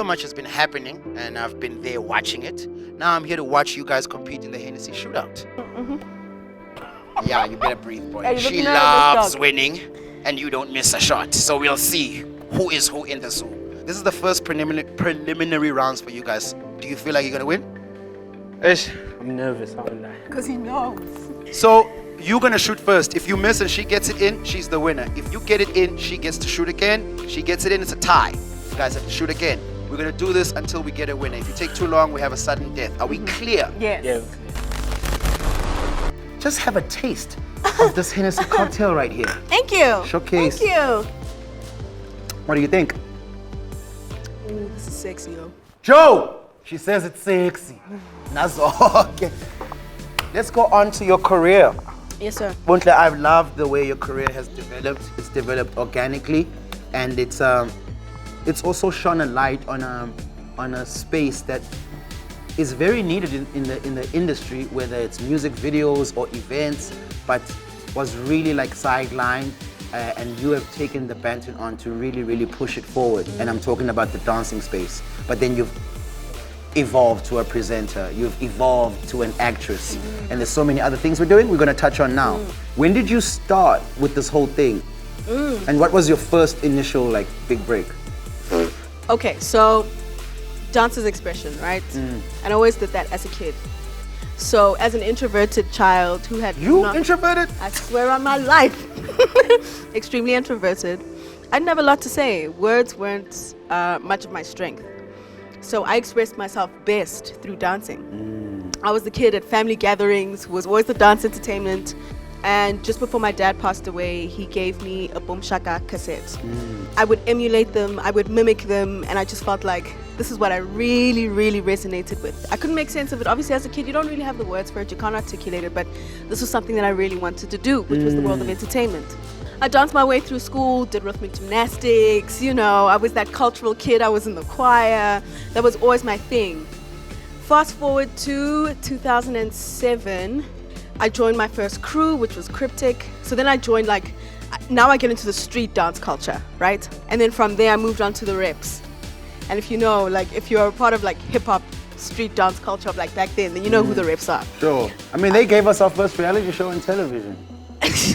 much has been happening, and I've been there watching it. Now I'm here to watch you guys compete in the Hennessy shootout. Yeah, you better breathe, boy. Hey, She look nervous, loves dog. winning, and you don't miss a shot. So we'll see who is who in the zoo. This is the first preliminary rounds for you guys. Do you feel like you're gonna win? I'm nervous, I won't lie. Because he knows. So you're gonna shoot first. If you miss and she gets it in, she's the winner. If you get it in, she gets to shoot again. She gets it in, it's a tie. You guys have to shoot again. We're gonna do this until we get a winner. If you take too long, we have a sudden death. Are we clear? Yes. Yeah. Just have a taste of this Hennessy cocktail right here. Thank you. Showcase. Thank you. What do you think? Ooh, this is sexy, yo. Joe! She says it's sexy. That's all. Okay. Let's go on to your career. Yes, sir. Bontle, I've loved the way your career has developed. It's developed organically, and it's also shone a light on a space that is very needed in the industry, whether it's music videos or events, but was really like sidelined. And you have taken the baton on to really push it forward. And I'm talking about the dancing space. But then you've evolved to a presenter, you've evolved to an actress, and there's so many other things we're doing we're going to touch on now. When did you start with this whole thing? And what was your first initial like big break? Okay, so dance is expression, right? And I always did that as a kid. So as an introverted child who had Introverted? I swear on my life, extremely introverted, I didn't have a lot to say. Words weren't much of my strength. So I expressed myself best through dancing. I was the kid at family gatherings who was always the dance entertainment. And just before my dad passed away, he gave me a Boom Shaka cassette. I would emulate them, I would mimic them, and I just felt like this is what I really resonated with. I couldn't make sense of it. Obviously, as a kid, you don't really have the words for it, you can't articulate it, but this was something that I really wanted to do, which was the world of entertainment. I danced my way through school, did rhythmic gymnastics, you know, I was that cultural kid, I was in the choir. That was always my thing. Fast forward to 2007, I joined my first crew, which was Cryptic. So then I joined now I get into the street dance culture, right? And then from there I moved on to the reps. And if you know, if you're a part of hip hop street dance culture of back then you know who the reps are. Sure. I mean, they gave us our first reality show on television.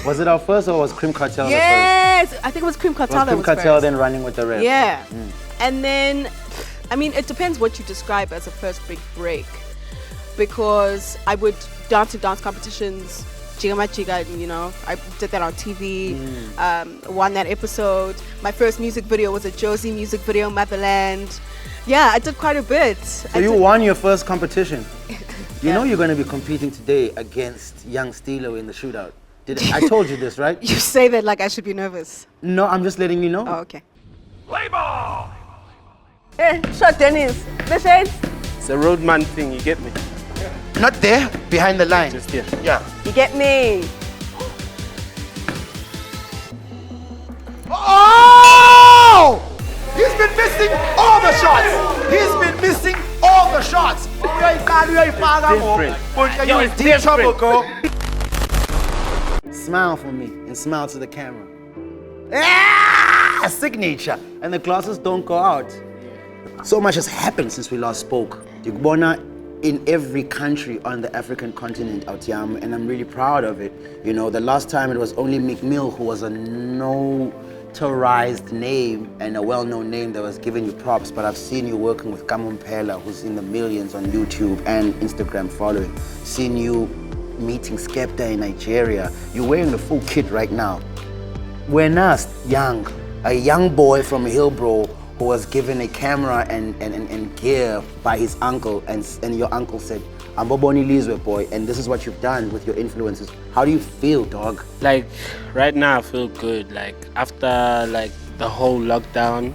Was it our first or was Cream Cartel the first? Yes, I think it was Cream Cartel that was Cream Cartel first. then Running with the Reps? Yeah. And then, I mean, it depends what you describe as a first big break. Because I would dance in dance competitions, Jiga Ma Jiga, you know, I did that on TV, won that episode. My first music video was a Josie music video, Motherland. Yeah, I did quite a bit. So you won your first competition. You know you're going to be competing today against Young Stilo in the shootout. I told you this, right? You say that like I should be nervous. No, I'm just letting you know. Oh, okay. Play ball! Hey, shot Dennis. The shades. It's a roadman thing, you get me? Not there, behind the line. Just here. Yeah. You get me. Oh! He's been missing all the shots. He's been missing all the shots. You're in deep trouble, girl. Smile for me and smile to the camera. Ah! Signature. And the glasses don't go out. So much has happened since we last spoke. Yukubona in every country on the African continent out here, and I'm really proud of it. You know, the last time it was only Meek Mill who was a notarized name and a well-known name that was giving you props, but I've seen you working with Kamumpela, who's in the millions on YouTube and Instagram following. Seen you meeting Skepta in Nigeria. You're wearing the full kit right now. We're not young, a young boy from Hillbrow who was given a camera and gear by his uncle, and your uncle said, "Amboboni Lizwe boy," and this is what you've done with your influences. How do you feel, dog? Right now I feel good. After the whole lockdown,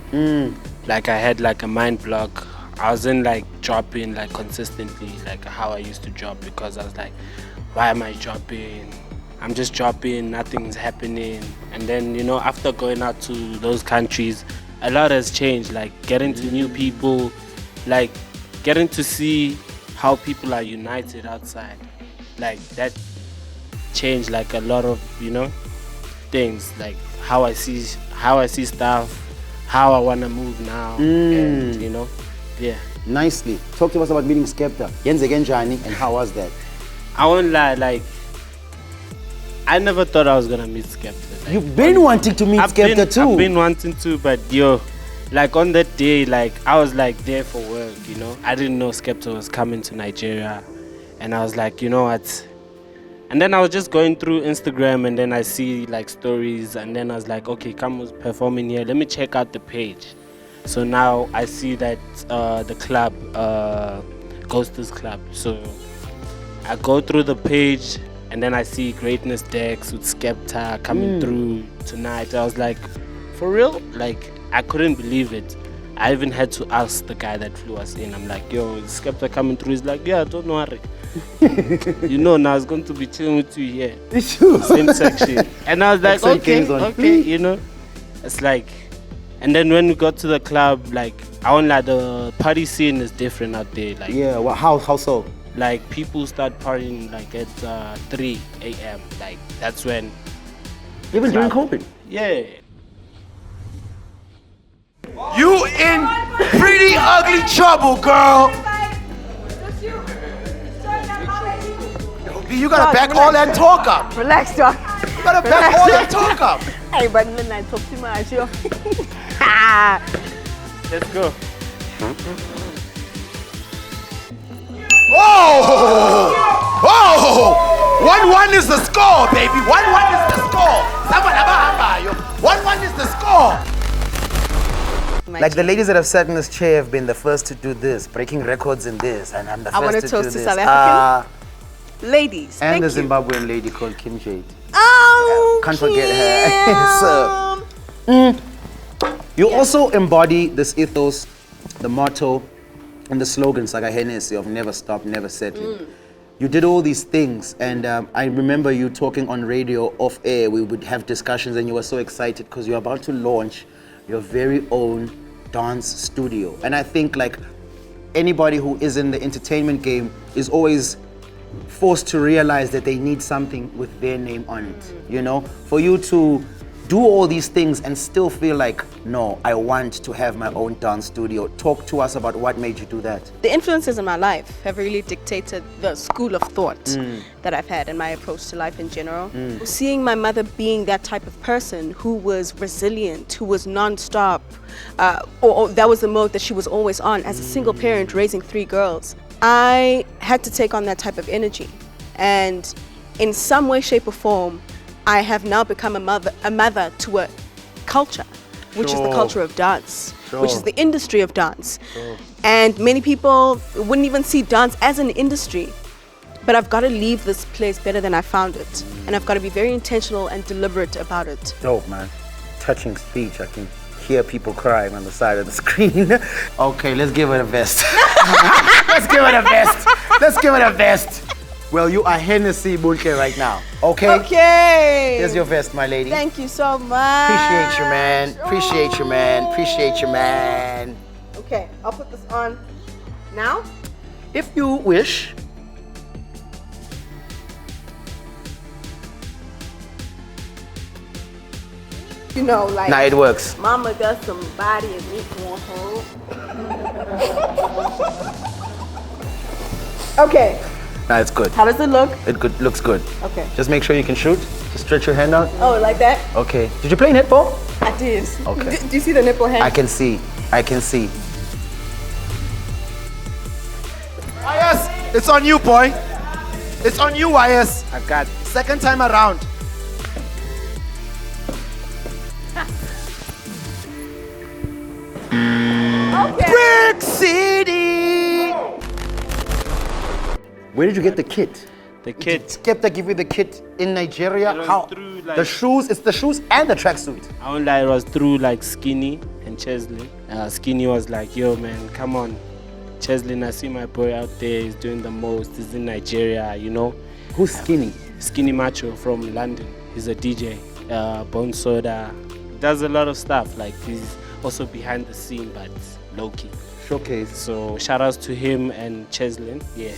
I had a mind block. I wasn't dropping consistently how I used to drop, because I was like, why am I dropping? I'm just dropping, nothing's happening. And then, you know, after going out to those countries, a lot has changed, getting to new people, getting to see how people are united outside. That changed a lot of, you know, things, how I see stuff, how I want to move now, and, you know, Yeah. Nicely. Talk to us about meeting Skepta. Yenze Genjani, and how was that? I won't lie, like, I never thought I was gonna meet Skepta. Like, You've been wanting to meet Skepta too. I've been wanting to, but yo, like on that day, like I was like there for work, you know. I didn't know Skepta was coming to Nigeria, and I was like, you know what? And then I was just going through Instagram, and then I see like stories, and then I was like, okay, Kamu's performing here. Let me check out the page. So now I see that the club, Ghosters Club. So I go through the page, and then I see Greatness Decks with Skepta coming through tonight. I was like, for real? Like, I couldn't believe it. I even had to ask the guy that flew us in. I'm like, yo, is Skepta coming through? He's like, yeah, don't worry. You know, now it's going to be chilling with you here. Same section. And I was like, okay, you know. It's like, and then when we got to the club, like, I won't lie, the party scene is different out there. Like, Yeah, well, how so? like people start partying like at 3 a.m. Like that's when. Even during COVID? Yeah. You in pretty ugly trouble, girl. You gotta back all that talk up. Relax, dog. You gotta back all that talk up. Hey, but then I talk too much, yo. Let's go. Oh! Oh! 1-1 is the score, baby. 1-1 is the score. 1-1 is the score. Like the ladies that have sat in this chair have been the first to do this, breaking records in this, and I'm the I want first to to do toast to this. South African. Ladies, And thank the you. Zimbabwean lady called Kim Jade. Oh, Can't forget her. So, you also embody this ethos, the motto, and the slogans like a Hennessy of never stop, never settling. You did all these things, and I remember you talking on radio off air. We would have discussions, and you were so excited because you're about to launch your very own dance studio. And I think like anybody who is in the entertainment game is always forced to realize that they need something with their name on it. You know, for you to do all these things and still feel like, no, I want to have my own dance studio. Talk to us about what made you do that. The influences in my life have really dictated the school of thought that I've had and my approach to life in general. Seeing my mother being that type of person who was resilient, who was non-stop, or that was the mode that she was always on as a single parent raising 3 girls. I had to take on that type of energy, and in some way, shape or form, I have now become a mother to a culture, which is the culture of dance, which is the industry of dance. And many people wouldn't even see dance as an industry, but I've got to leave this place better than I found it. And I've got to be very intentional and deliberate about it. Dope, man. Touching speech. I can hear people crying on the side of the screen. Okay, let's give it a vest. Let's give it a vest. Let's give it a vest. Well, you are Hennessy Bontle right now. Okay? Okay. Here's your vest, my lady. Thank you so much. Appreciate you, man. Appreciate you, man. Appreciate you, man. Okay, I'll put this on now. If you wish. You know, like Nah, it works. mama does some body and me going home. Okay, Nah, it's good. how does it look? It good. Looks good. Okay. Just make sure you can shoot. Just stretch your hand out. Oh, like that? Okay. Did you play netball? I did. Okay. Do you see the nipple hand? I can see. I can see. YS, it's on you, boy. It's on you, YS. I got Second time around. Okay. Brick City. Where did you get the kit? the kid. Skepta give you the kit in Nigeria? It was How? through, like- The shoes, it's the shoes and the tracksuit. I won't lie, it was through like Skinny and Chesley. Skinny was like, yo man, come on. Chesley, I see my boy out there, he's doing the most, he's in Nigeria, you know. Who's Skinny? Skinny Macho from London, he's a DJ, Bone Soda, does a lot of stuff, like he's also behind the scene, but low-key. Showcase. So shout outs to him and Chesley, yeah.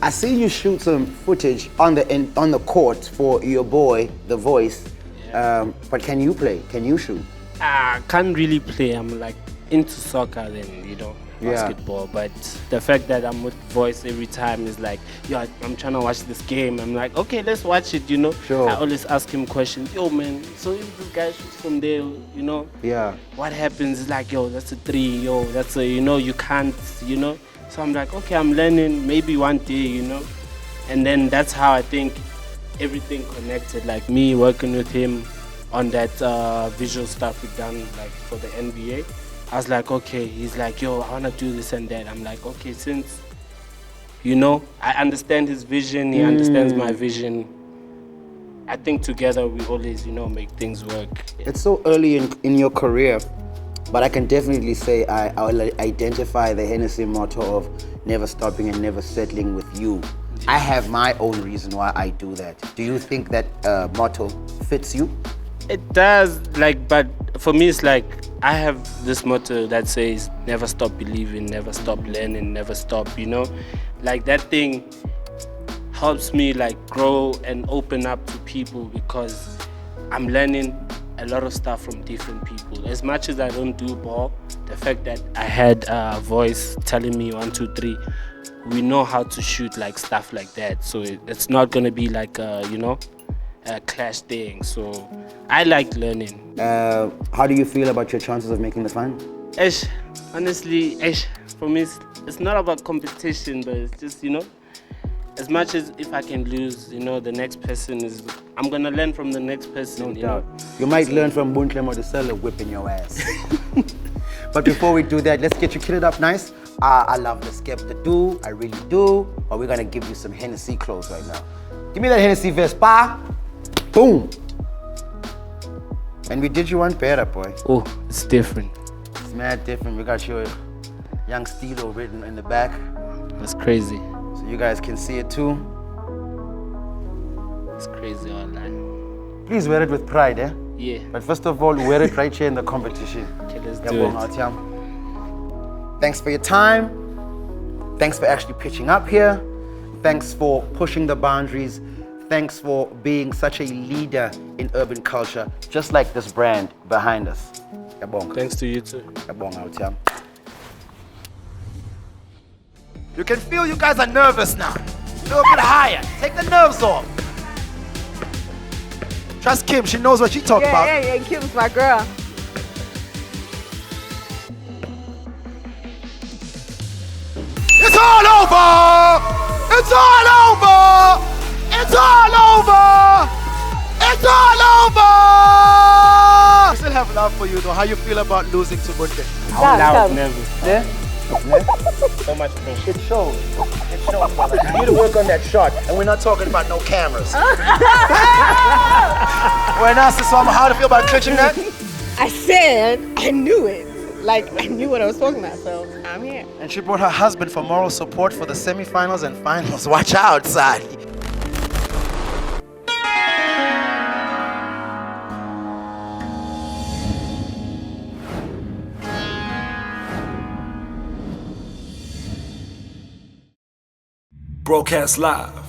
I see you shoot some footage on the court for your boy, The Voice. But can you play? Can you shoot? I can't really play, I'm like into soccer then, you know. basketball. But the fact that I'm with Voice every time is like, yo, I'm trying to watch this game. I'm like, okay, let's watch it, you know. Sure. I always ask him questions. Yo, man, so if this guy shoots from there, you know, what happens? It's like, yo, that's a 3. Yo, that's a, you know, you can't, you know. So I'm like, okay, I'm learning. Maybe one day, you know. And then that's how I think everything connected. Like me working with him on that visual stuff we've done like for the NBA. I was like, okay, he's like, yo, I want to do this and that. I'm like, okay, since, you know, I understand his vision, he understands my vision. I think together we always, you know, make things work. Yeah. It's so early in your career, but I can definitely say I'll identify the Hennessy motto of never stopping and never settling with you. I have my own reason why I do that. Do you think that motto fits you? It does, like, but for me it's like, I have this motto that says, never stop believing, never stop learning, never stop, you know? Like that thing helps me like grow and open up to people because I'm learning a lot of stuff from different people. As much as I don't do ball, the fact that I had a voice telling me 1, 2, 3, we know how to shoot like stuff like that. So it's not gonna be like you know, a clash thing. So I like learning. How do you feel about your chances of making the final? Honestly, for me, it's not about competition, but it's just, you know, as much as if I can lose, you know, the next person is, I'm gonna learn from the next person. No doubt. You might learn from Bontle Modiselle-Moloi whipping your ass. But before we do that, let's get you kitted up nice. I love the Skepta do, I really do. But we're gonna give you some Hennessy clothes right now. Give me that Hennessy vest, pa. Boom. And we did you one better, boy. Oh, it's different. It's mad different. We got your Young Stilo written in the back. That's crazy. So you guys can see it too. It's crazy online. Please wear it with pride, eh? Yeah. But first of all, wear it right here in the competition. Okay, let's do it. Thanks for your time. Thanks for actually pitching up here. Thanks for pushing the boundaries. Thanks for being such a leader in urban culture, just like this brand behind us. Thanks to you too. You can feel you guys are nervous now. A little bit higher. Take the nerves off. Trust Kim, she knows what she talking about. Yeah, Kim's my girl. It's all over! It's all over! It's all over! It's all over! I still have love for you though. How you feel about losing to Bontle? I was nervous. Yeah? So much pressure. It shows. It shows, brother. You need to work on that shot. And we're not talking about no cameras. When asked this woman how to feel about clinching that, I said I knew it. Like, I knew what I was talking about, so I'm here. and she brought her husband for moral support for the semifinals and finals. Watch out, Sally. Broadcast live